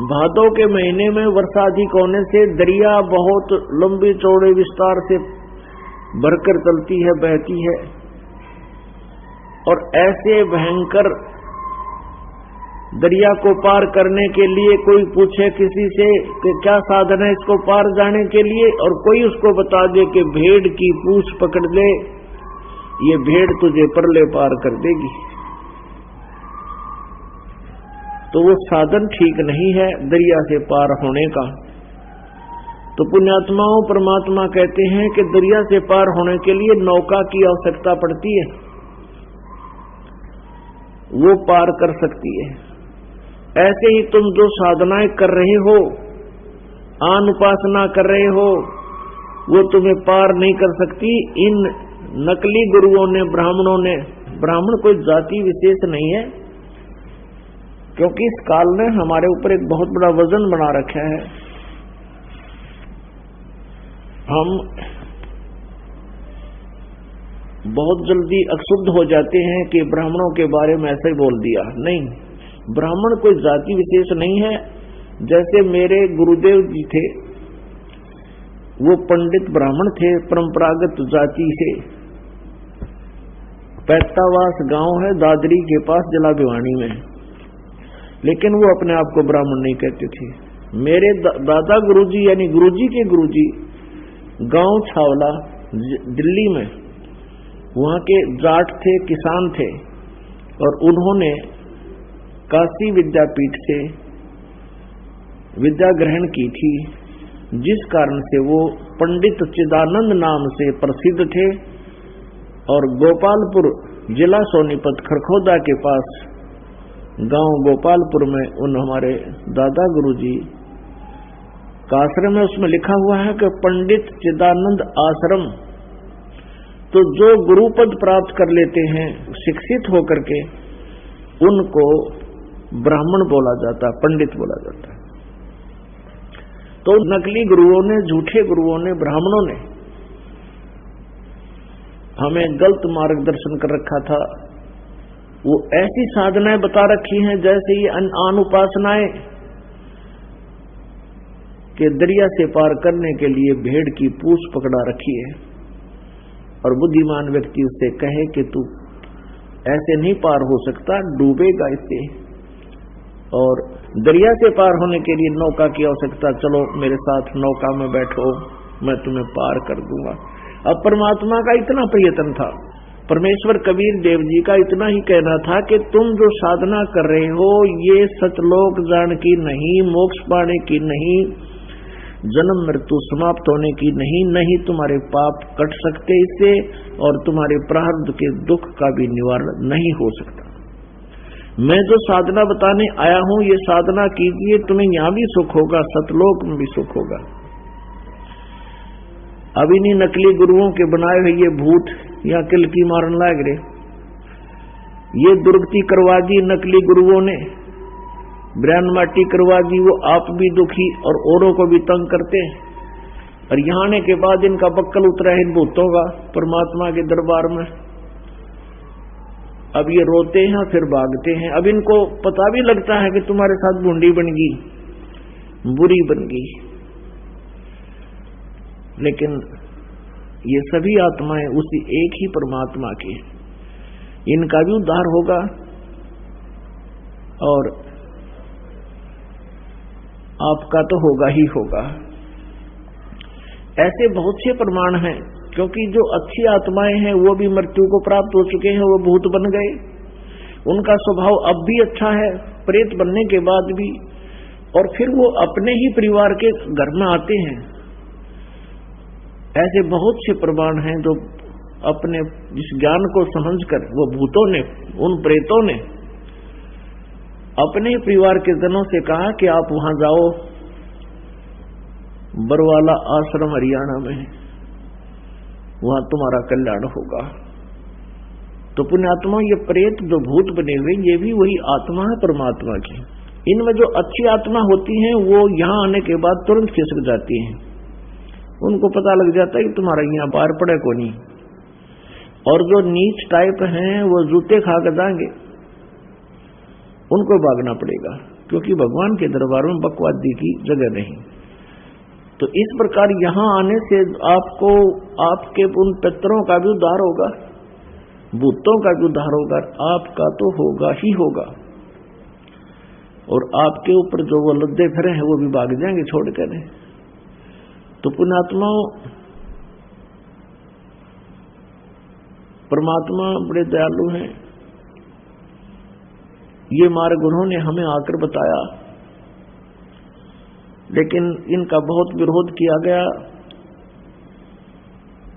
भादों के महीने में वर्षा अधिक होने से दरिया बहुत लंबी चौड़े विस्तार से भरकर चलती है, बहती है। और ऐसे भयंकर दरिया को पार करने के लिए कोई पूछे किसी से कि क्या साधन है इसको पार जाने के लिए, और कोई उसको बता दे कि भेड़ की पूंछ पकड़ ले, ये भेड़ तुझे परले पार कर देगी, तो वो साधन ठीक नहीं है दरिया से पार होने का। तो पुण्यात्माओं, परमात्मा कहते हैं कि दरिया से पार होने के लिए नौका की आवश्यकता पड़ती है, वो पार कर सकती है। ऐसे ही तुम जो साधनाएं कर रहे हो, आन उपासना कर रहे हो, वो तुम्हें पार नहीं कर सकती। इन नकली गुरुओं ने, ब्राह्मणों ने, ब्राह्मण कोई जाति विशेष नहीं है, क्योंकि इस काल ने हमारे ऊपर एक बहुत बड़ा वजन बना रखा है। हम बहुत जल्दी अशुद्ध हो जाते हैं कि ब्राह्मणों के बारे में ऐसे ही बोल दिया। नहीं, ब्राह्मण कोई जाति विशेष नहीं है। जैसे मेरे गुरुदेव जी थे, वो पंडित ब्राह्मण थे, परंपरागत जाति से। पैतावास गांव है दादरी के पास, जिला भिवानी में, लेकिन वो अपने आप को ब्राह्मण नहीं कहते थे। मेरे दादा गुरुजी यानी गुरुजी के गुरुजी गांव छावला दिल्ली में, वहां के जाट थे, किसान थे, और उन्होंने काशी विद्यापीठ से विद्या ग्रहण की थी, जिस कारण से वो पंडित चिदानंद नाम से प्रसिद्ध थे। और गोपालपुर जिला सोनीपत खरखोदा के पास गांव गोपालपुर में उन हमारे दादा गुरुजी का आश्रम है, उसमें लिखा हुआ है कि पंडित चिदानंद आश्रम। तो जो गुरुपद प्राप्त कर लेते हैं शिक्षित होकर के, उनको ब्राह्मण बोला जाता, पंडित बोला जाता है। तो नकली गुरुओं ने, झूठे गुरुओं ने, ब्राह्मणों ने हमें गलत मार्गदर्शन कर रखा था। वो ऐसी साधनाएं बता रखी हैं जैसे ये आन उपासनाएं के दरिया से पार करने के लिए भेड़ की पूंछ पकड़ा रखी है, और बुद्धिमान व्यक्ति उससे कहे कि तू ऐसे नहीं पार हो सकता, डूबेगा इससे। और दरिया से पार होने के लिए नौका की आवश्यकता, चलो मेरे साथ नौका में बैठो, मैं तुम्हें पार कर दूंगा। अब परमात्मा का इतना प्रयत्न था, परमेश्वर कबीर देव जी का इतना ही कहना था कि तुम जो साधना कर रहे हो ये सतलोक जान की नहीं, मोक्ष पाने की नहीं, जन्म मृत्यु समाप्त होने की नहीं, नहीं तुम्हारे पाप कट सकते इससे, और तुम्हारे प्रारब्ध के दुख का भी निवारण नहीं हो सकता। मैं जो साधना बताने आया हूं, ये साधना कीजिए, तुम्हें यहां भी सुख होगा, सतलोक में भी सुख होगा। अब इन्हीं नकली गुरुओं के बनाए हुए ये भूत या किलकी मारन लाग रहे, ये दुर्गति करवा दी नकली गुरुओं ने, ब्रैन माटी करवा दी। वो आप भी दुखी और औरों को भी तंग करते हैं, और यहाँ आने के बाद इनका बक्कल उतरा है इन भूतों का परमात्मा के दरबार में। अब ये रोते हैं फिर भागते हैं। अब इनको पता भी लगता है कि तुम्हारे साथ बूंदी बन गई, बुरी बन गई, लेकिन ये सभी आत्माएं उसी एक ही परमात्मा की, इनका भी उद्धार होगा। और आपका तो होगा ही होगा। ऐसे बहुत से प्रमाण हैं, क्योंकि जो अच्छी आत्माएं हैं वो भी मृत्यु को प्राप्त हो चुके हैं, वो भूत बन गए, उनका स्वभाव अब भी अच्छा है प्रेत बनने के बाद भी, और फिर वो अपने ही परिवार के घर में आते हैं। ऐसे बहुत से प्रमाण हैं जो अपने इस ज्ञान को समझकर वो भूतों ने, उन प्रेतों ने अपने परिवार के जनों से कहा कि आप वहां जाओ, बरवाला आश्रम हरियाणा में, वहां तुम्हारा कल्याण होगा। तो पुण्यात्मा, ये प्रेत जो भूत बने हुए, ये भी वही आत्मा है परमात्मा की। इनमें जो अच्छी आत्मा होती हैं वो यहाँ आने के बाद तुरंत खिसक जाती हैं, उनको पता लग जाता है कि तुम्हारा यहाँ पार पड़े को नहीं। और जो नीच टाइप हैं वो जूते खा कर जाएंगे, उनको भागना पड़ेगा, क्योंकि भगवान के दरबार में बकवादी की जगह नहीं। तो इस प्रकार यहाँ आने से आपको आपके उन पितरों का भी उद्धार होगा, भूतों का भी उद्धार होगा, आपका तो होगा ही होगा। और आपके ऊपर जो वो लद्दे फिरे हैं वो भी भाग जाएंगे छोड़ कर। तो पुण्यात्माओं, परमात्मा बड़े दयालु हैं। ये मार्ग उन्होंने हमें आकर बताया, लेकिन इनका बहुत विरोध किया गया।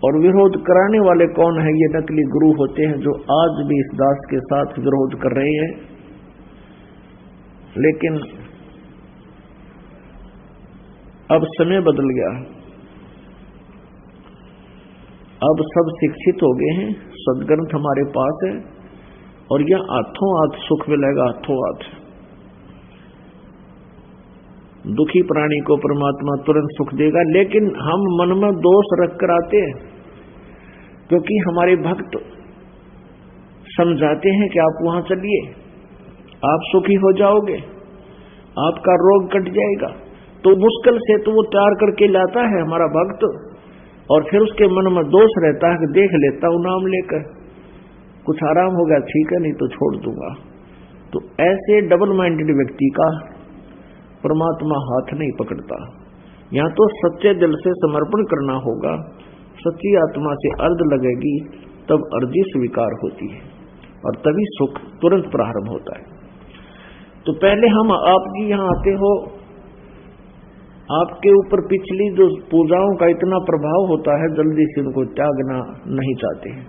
और विरोध कराने वाले कौन है? ये नकली गुरु होते हैं जो आज भी इस दास के साथ विरोध कर रहे हैं। लेकिन अब समय बदल गया, अब सब शिक्षित हो गए हैं, सदग्रंथ हमारे पास है और यह हाथों हाथ सुख मिलेगा, हाथों हाथ। दुखी प्राणी को परमात्मा तुरंत सुख देगा, लेकिन हम मन में दोष रख कर आते हैं, क्योंकि हमारे भक्त समझाते हैं कि आप वहां चलिए, आप सुखी हो जाओगे, आपका रोग कट जाएगा। तो मुश्किल से तो वो तैयार करके लाता है हमारा भक्त, और फिर उसके मन में दोष रहता है कि देख लेता हूं नाम लेकर, कुछ आराम हो गया ठीक है, नहीं तो छोड़ दूंगा। तो ऐसे डबल माइंडेड व्यक्ति का परमात्मा हाथ नहीं पकड़ता। यहां तो सच्चे दिल से समर्पण करना होगा, सच्ची आत्मा से अर्ध लगेगी, तब अर्जी स्वीकार होती है और तभी सुख तुरंत प्रारंभ होता है। तो पहले हम आप जी यहां आते हो, आपके ऊपर पिछली जो पूजाओं का इतना प्रभाव होता है, जल्दी से उनको त्यागना नहीं चाहते हैं।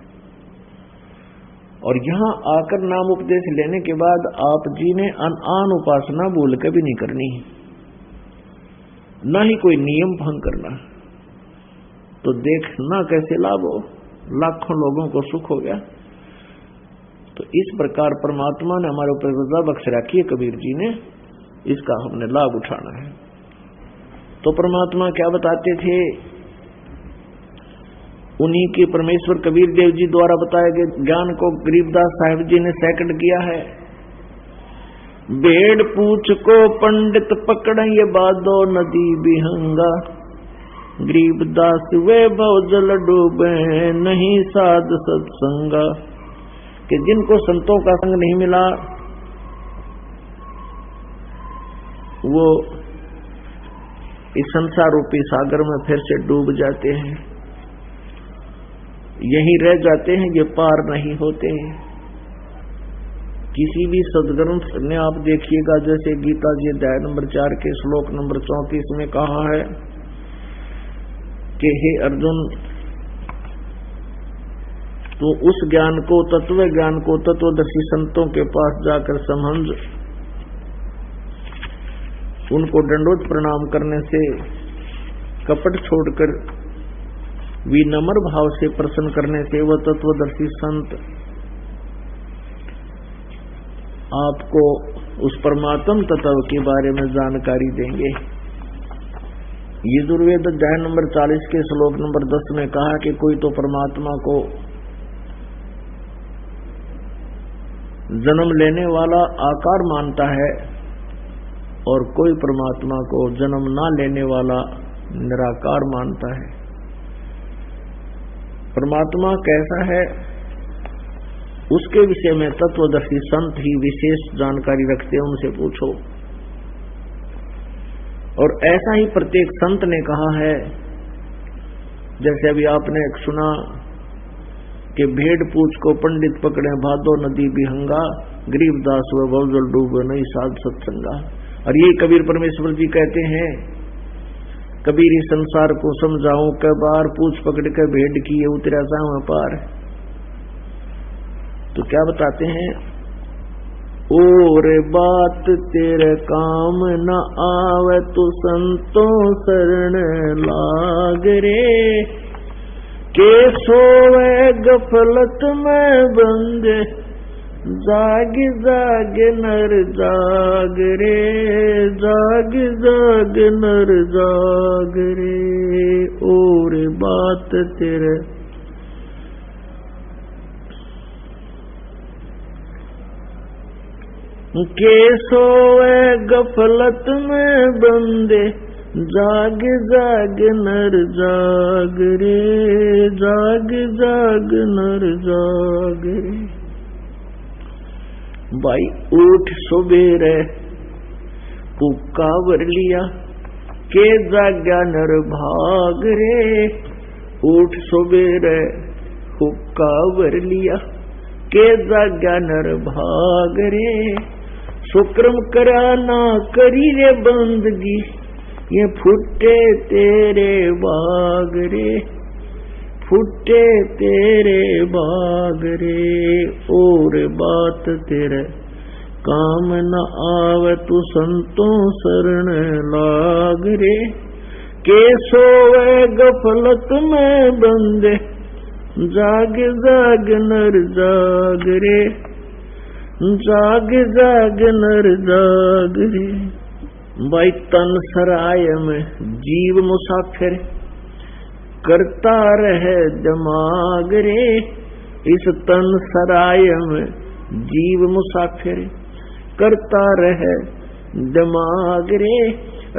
और यहां आकर नाम उपदेश लेने के बाद आप जी ने आन उपासना भूल के भी नहीं करनी है, न ही कोई नियम भंग करना। तो देखना कैसे लाभ हो, लाखों लोगों को सुख हो गया। तो इस प्रकार परमात्मा ने हमारे ऊपर रजा बख्श रखी है, कबीर जी ने, इसका हमने लाभ उठाना है। तो परमात्मा क्या बताते थे? उन्हीं के परमेश्वर कबीर देव जी द्वारा बताए गए ज्ञान को गरीबदास साहिब जी ने सेकंड किया है। भेड़ पूछ को पंडित पकड़ ये बादो नदी बिहंगा, गरीबदास वे बहुजल डूबे नहीं साध सत्संगा। कि जिनको संतों का संग नहीं मिला वो इस संसार रूपी सागर में फिर से डूब जाते हैं, यहीं रह जाते हैं, ये पार नहीं होते हैं। किसी भी सदग्रंथ में आप देखिएगा, जैसे गीता जी अध्याय नंबर 4 के श्लोक नंबर 34 में कहा है कि हे अर्जुन, तो उस ज्ञान को, तत्व ज्ञान को तत्वदर्शी संतों के पास जाकर समझ, उनको दंडोत प्रणाम करने से, कपट छोड़कर विनम्र भाव से प्रसन्न करने से वह तत्वदर्शी संत आपको उस परमात्म तत्व के बारे में जानकारी देंगे। यजुर्वेद अध्याय नंबर 40 के श्लोक नंबर 10 में कहा कि कोई तो परमात्मा को जन्म लेने वाला आकार मानता है और कोई परमात्मा को जन्म ना लेने वाला निराकार मानता है। परमात्मा कैसा है उसके विषय में तत्वदर्शी संत ही विशेष जानकारी रखते हैं, उनसे पूछो। और ऐसा ही प्रत्येक संत ने कहा है, जैसे अभी आपने सुना कि भेड़ पूछ को पंडित पकड़े भादो नदी बिहंगा, गरीबदास व बहुजल डूबे नहीं साध सत्संगा। और ये कबीर परमेश्वर जी कहते हैं, कबीर इस संसार को समझाऊं कै बार, पूछ पकड़ के भेड़ किए उतरा जाऊं पार। तो क्या बताते हैं? और बात तेरे काम न आवे तो संतों शरण लाग रे, के सोवे गफलत में बंदे, जाग जाग नर जाग रे, जाग जाग नर जाग रे। और बात तेरे के सोवे गफलत में बंदे, जाग जाग नर जाग रे, जाग जाग नर जाग रे। भाई उठ सुबेरे हुक्का भर लिया, के जाग्या नर भाग रे। उठ सुबेरे हुक्का भर लिया, के जाग्या नर भाग रे। सुक्रम करा ना करी रे बंदगी, ये फुटे तेरे बाग रे, फुटे तेरे बाग रे। और बात तेरे काम न आवे, तू संतों शरण लाग रे। के सोवे गफलत में बंदे, जाग जाग नर जाग रे, जाग जाग नर जाग रे। भाई तन सराय में जीव मुसाफिर, करता रहे दिमाग रे। इस तन सराय में जीव मुसाफिर, करता रहे दिमाग रे।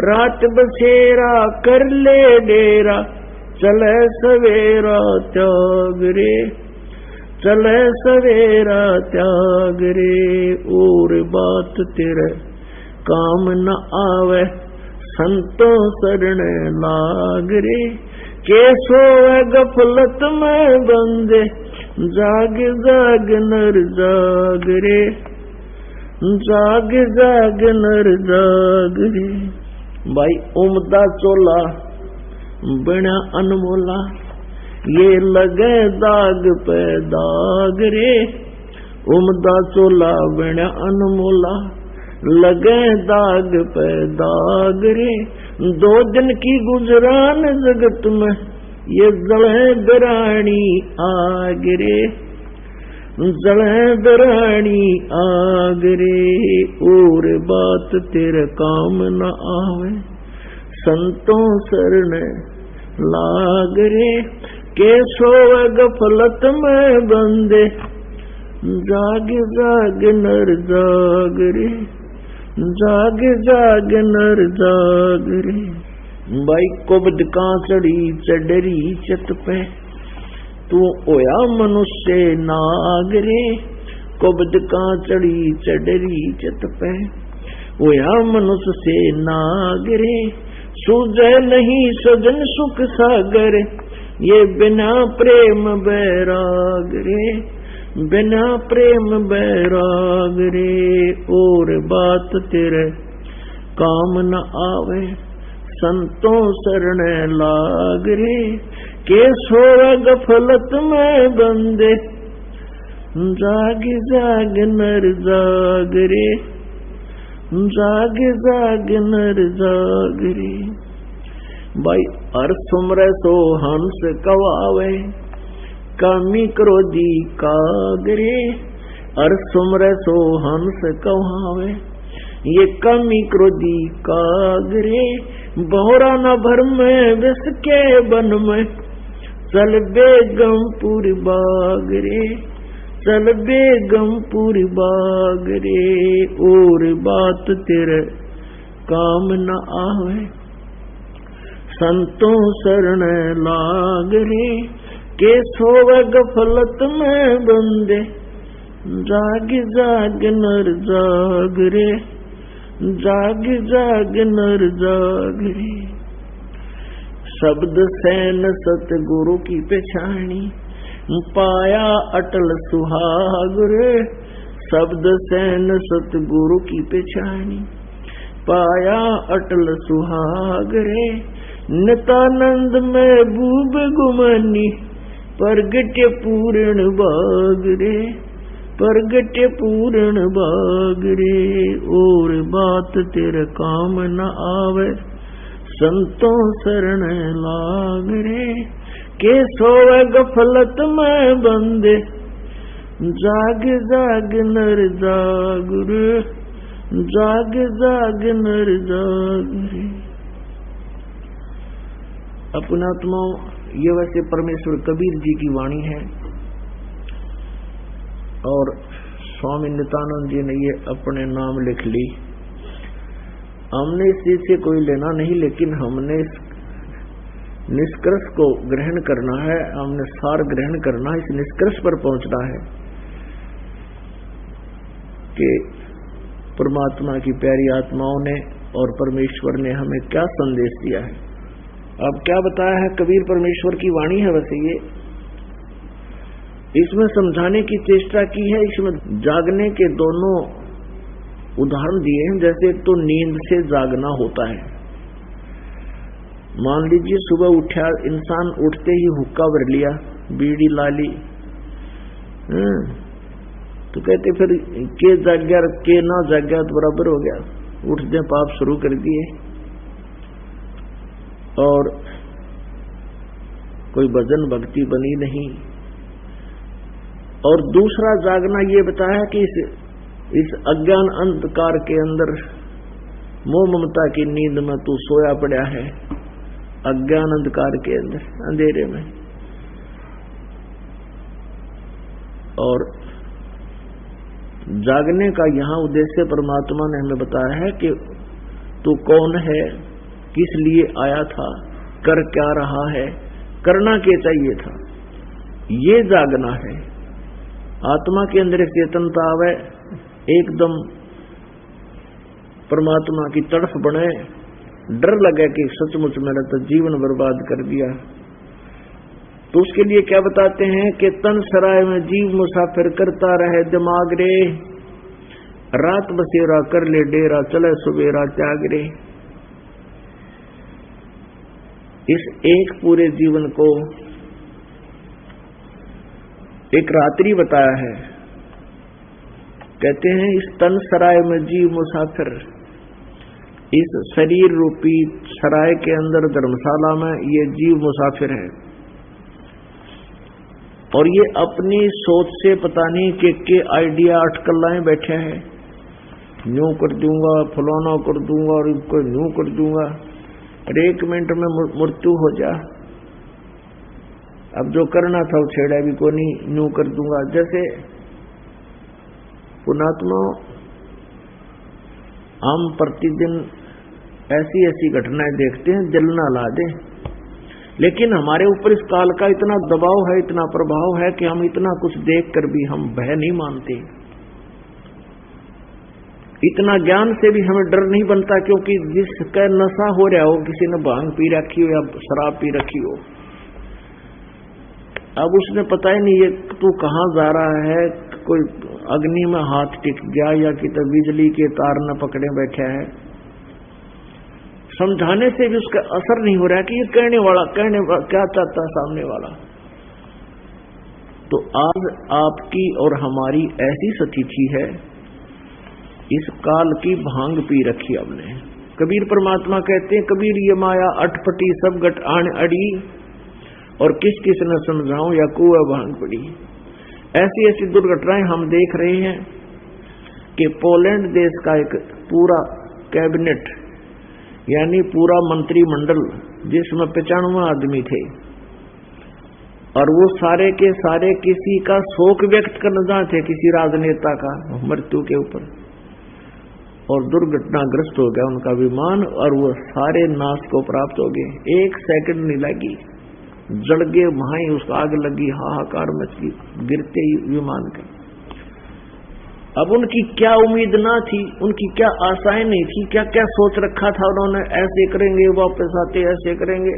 रात बसेरा कर ले डेरा, चले सवेरा त्याग रे, चले सवेरा त्याग रे। और बात तेरे काम न आवे, संतों शरण लाग रे। के सोए गफलत में बंदे, जाग जाग नर जाग रे, जाग जाग नर जाग रे। भाई उमदा चोला बिना अनमोला, ये लगे दाग पे दाग रे। उमदा चोला बिना अनमोला, लगे दाग पे दाग रे। 2 दिन की गुजरान जगत में, ये जले दरानी आग रे, जले दरानी आग रे। और बात तेरे काम न आवे, संतों शरण लाग रे। के सोवे गफलत में बंदे, जाग जाग नर जाग रे, जाग जाग नर जाग रे। भाई कुबद का चढ़ी चढ़री चत पे, तू ओया मनुष्य नाग रे। कुबद का चढ़ी चढ़री चत पे, ओया मनुष्य से नाग रे। सूझे नहीं सजन सुख सागर, ये बिना प्रेम बैराग रे, बिना प्रेम बैराग रे। और बात तेरे काम न आवे, संतों शरण लाग रे। के सोए गफलत में बंदे, जाग जाग नर जाग रे, जाग जाग नर जाग रे। भाई हर सुमरे सो हंस कवावे, कामी क्रोधी कागरे। हर सुमरे सो हंस कवावे, ये कामी क्रोधी कागरे। बहुरा न भर में विष के बन में, चल बेगमपुर बाग रे, चल बेगमपुर बाग रे। और बात तेरे काम न आवे, संतों शरण लाग रे। के सोवे गफलत में बंदे, जाग जाग नर जाग रे, जाग जाग नर जाग रे। शब्द सैन सतगुरु की पहचानी, पाया अटल सुहाग रे। शब्द सैन सतगुरु की पहचानी, पाया अटल सुहाग रे। नितानंद में बूब गुमानी, प्रगट्य पूर्ण बाग रे, प्रगट्य पूर्ण बाग रे। और बात तेरे काम न आवे, संतों शरण लाग रे। के सोवे गफलत में बंदे, जाग जाग नर जाग रे, जाग जाग नर जाग रे। अपनात्मा ये वैसे परमेश्वर कबीर जी की वाणी है, और स्वामी नित्यानंद जी ने ये अपने नाम लिख ली। हमने इस चीज से कोई लेना नहीं, लेकिन हमने इस निष्कर्ष को ग्रहण करना है, हमने सार ग्रहण करना है, इस निष्कर्ष पर पहुंचना है कि परमात्मा की प्यारी आत्माओं ने और परमेश्वर ने हमें क्या संदेश दिया है। अब क्या बताया है कबीर, परमेश्वर की वाणी है वैसे ये, इसमें समझाने की चेष्टा की है। इसमें जागने के दोनों उदाहरण दिए हैं। जैसे तो नींद से जागना होता है। मान लीजिए सुबह उठा इंसान, उठते ही हुक्का भर लिया, बीड़ी ला ली, तो कहते फिर के जाग्या के ना जाग्या तो बराबर हो गया, उठते पाप शुरू कर दिए। और कोई भजन भक्ति बनी नहीं। और दूसरा जागना ये बताया कि इस अज्ञान अंधकार के अंदर मोह ममता की नींद में तू सोया पड़ा है, अज्ञान अंधकार के अंदर अंधेरे में। और जागने का यहाँ उद्देश्य परमात्मा ने हमें बताया है कि तू कौन है, किस लिए आया था, कर क्या रहा है, करना क्या चाहिए था, ये जागना है। आत्मा के अंदर एक चेतनता आवे, एकदम परमात्मा की तड़फ बने, डर लगे कि सचमुच मैंने तो जीवन बर्बाद कर दिया। तो उसके लिए क्या बताते हैं कि तन सराय में जीव मुसाफिर करता रहे दिमाग रे, रात बसेरा कर ले डेरा, चले सुबेरा त्याग रे। इस एक पूरे जीवन को एक रात्रि बताया है। कहते हैं इस तन सराय में जीव मुसाफिर, इस शरीर रूपी सराय के अंदर धर्मशाला में ये जीव मुसाफिर है। और ये अपनी सोच से पता नहीं के आइडिया अटकलाएं बैठे हैं, न्यू कर दूंगा, फलाना कर दूंगा और इनको न्यू कर दूंगा, और 1 मिनट में मृत्यु हो जा। अब जो करना था वो छेड़ा भी को नहीं, न्यू कर दूंगा। जैसे पुणात्मा हम प्रतिदिन ऐसी ऐसी घटनाएं देखते हैं, दिल ना ला दे, लेकिन हमारे ऊपर इस काल का इतना दबाव है, इतना प्रभाव है कि हम इतना कुछ देखकर भी हम भय नहीं मानते, इतना ज्ञान से भी हमें डर नहीं बनता। क्योंकि जिसका नशा हो रहा हो, किसी ने भांग पी रखी हो या शराब पी रखी हो, अब उसने पता ही नहीं है तू कहाँ जा रहा है, कोई अग्नि में हाथ टिक गया या कितने बिजली के तार न पकड़े बैठा है, समझाने से भी उसका असर नहीं हो रहा है कि ये कहने वाला क्या चाहता है सामने वाला। तो आज आपकी और हमारी ऐसी स्थिति है, इस काल की भांग पी रखी हमने। कबीर परमात्मा कहते हैं, कबीर ये माया अटपटी सब गट आण अड़ी, और किस किस न समझाऊं या कुआ भांग पड़ी। ऐसी ऐसी दुर्घटनाएं हम देख रहे हैं कि पोलैंड देश का एक पूरा कैबिनेट यानी पूरा मंत्रिमंडल, जिसमें 95 आदमी थे, और वो सारे के सारे किसी का शोक व्यक्त करना चाहते, किसी राजनेता का मृत्यु के ऊपर, और दुर्घटनाग्रस्त हो गया उनका विमान, और वो सारे नाश को प्राप्त हो गए। 1 सेकंड नहीं लगी, जड़ गए, वहां ही उसको आग लगी, हाहाकार मचली गिरते ही विमान का। अब उनकी क्या उम्मीद ना थी, उनकी क्या आशाएं नहीं थी, क्या क्या सोच रखा था उन्होंने, ऐसे करेंगे वापस आते, ऐसे करेंगे,